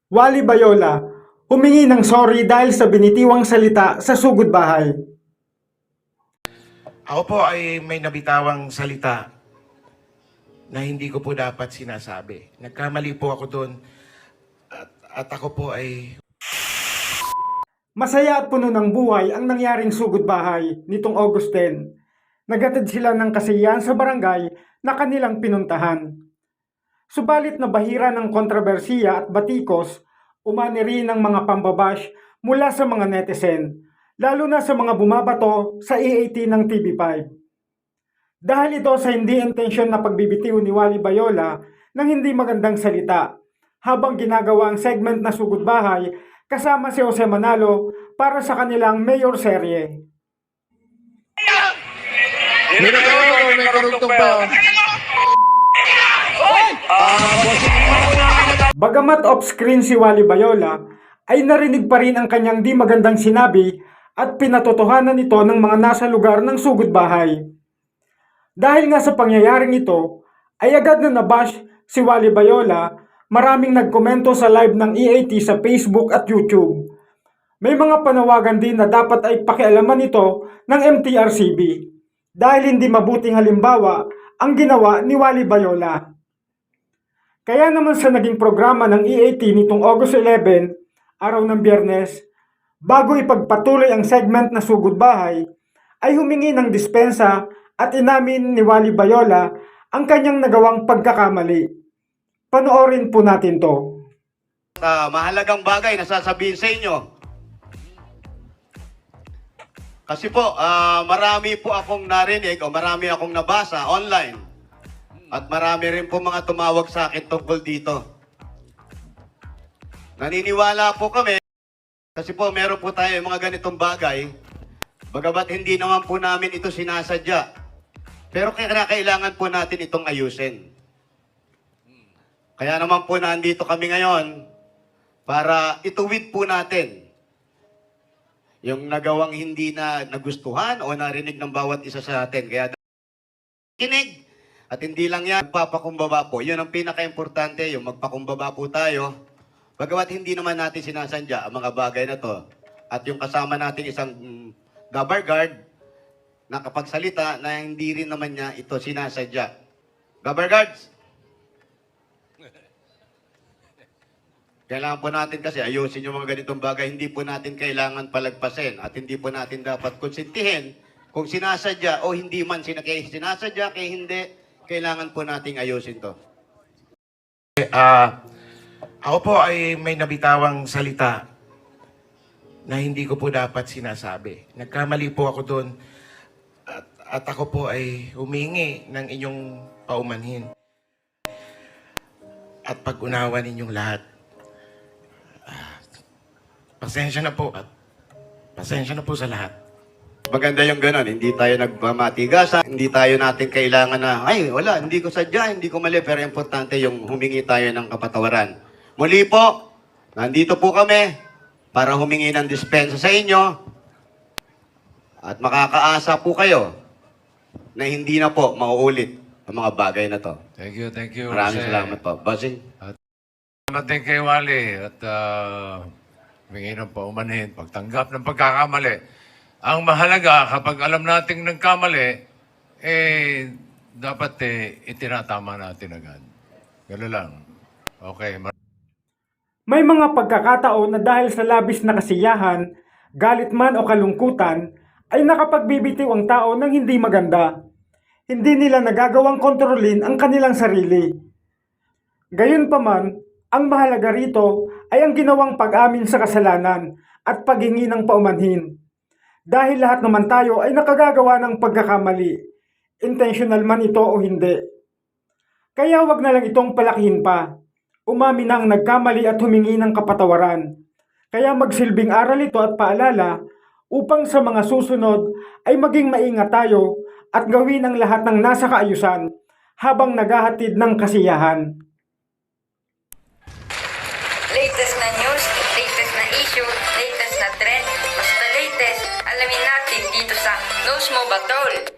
Wally Bayola, humingi ng sorry dahil sa binitiwang salita sa sugod bahay. Ako po ay may nabitawang salita na hindi ko po dapat sinasabi. Nagkamali po ako doon at ako po ay... Masaya at puno ng buhay ang nangyaring sugod bahay nitong August 10. Nagatid sila ng kasiyahan sa barangay na kanilang pinuntahan. Subalit na bahira ng kontrobersiya at batikos, umani rin ng mga pambabash mula sa mga netizen, lalo na sa mga bumabato sa EAT ng TV5. Dahil ito sa hindi intensyon na pagbibitiw ni Wally Bayola ng hindi magandang salita, habang ginagawa ang segment na sugod bahay kasama si Jose Manalo para sa kanilang mayor serye. May karugtong pa. Bagamat off-screen si Wally Bayola, ay narinig pa rin ang kanyang di magandang sinabi at pinatotohanan ito ng mga nasa lugar ng sugod bahay. Dahil nga sa pangyayaring ito, ay agad na nabash si Wally Bayola, maraming nagkomento sa live ng EAT sa Facebook at YouTube. May mga panawagan din na dapat ay pakialaman ito ng MTRCB dahil hindi mabuting halimbawa ang ginawa ni Wally Bayola. Kaya naman sa naging programa ng EAT nitong August 11, araw ng Biyernes, bago ipagpatuloy ang segment na sugod bahay, ay humingi ng dispensa at inamin ni Wally Bayola ang kanyang nagawang pagkakamali. Panoorin po natin to. Mahalagang bagay na sasabihin sa inyo. Kasi po, marami po akong narinig o marami akong nabasa online. At marami rin po mga tumawag sa akin tungkol dito. Naniniwala po kami, kasi po meron po tayo mga ganitong bagay, bagamat hindi naman po namin ito sinasadya. Pero kailangan po natin itong ayusin. Kaya naman po nandito kami ngayon para ituwid po natin yung nagawang hindi na nagustuhan o narinig ng bawat isa sa atin. Kaya kinig. At hindi lang yan, magpapakumbaba po. Yun ang pinaka-importante, yung magpakumbaba po tayo. Bagamat hindi naman natin sinasandya ang mga bagay na to. At yung kasama natin isang gabar guard na kapagsalita na hindi rin naman niya ito sinasadya. Gabar guards! Kailangan po natin kasi ayusin yung mga ganitong bagay. Hindi po natin kailangan palagpasin at hindi po natin dapat konsintihin kung sinasadya o hindi man sinasadya, kaya hindi, kailangan po nating ayusin to. Ako po ay may nabitawang salita na hindi ko po dapat sinasabi. Nagkamali po ako doon at ako po ay humingi ng inyong paumanhin at pag-unawa ninyong lahat. Pasensya na po at pasensya na po sa lahat. Maganda yung gano'n, hindi tayo nagmamatigasan, hindi tayo natin kailangan na, ay wala, hindi ko sadya, hindi ko mali, pero importante yung humingi tayo ng kapatawaran. Muli po, nandito po kami para humingi ng dispensa sa inyo at makakaasa po kayo na hindi na po mauulit ang mga bagay na to. Thank you, thank you. Maraming salamat po. Bossing. Salamat din kay Wally at humingi ng paumanhin, pagtanggap ng pagkakamali. Ang mahalaga, kapag alam nating nagkamali, dapat itinatama natin agad. Gano'n lang. Okay. May mga pagkakataon na dahil sa labis na kasiyahan, galit man o kalungkutan, ay nakapagbibitiw ang tao ng hindi maganda. Hindi nila nagagawang kontrolin ang kanilang sarili. Gayunpaman, ang mahalaga rito ay ang ginawang pag-amin sa kasalanan at paghingi ng paumanhin. Dahil lahat naman tayo ay nakagagawa ng pagkakamali, intentional man ito o hindi. Kaya wag na lang itong palakihin pa. Umamin na ang nagkamali at humingi ng kapatawaran. Kaya magsilbing aral ito at paalala upang sa mga susunod ay maging maingat tayo at gawin ang lahat ng nasa kaayusan habang naghahatid ng kasiyahan. Latest na news, latest na issue, latest na trend, basta latest, alamin natin dito sa Knows Mo Ba Tol?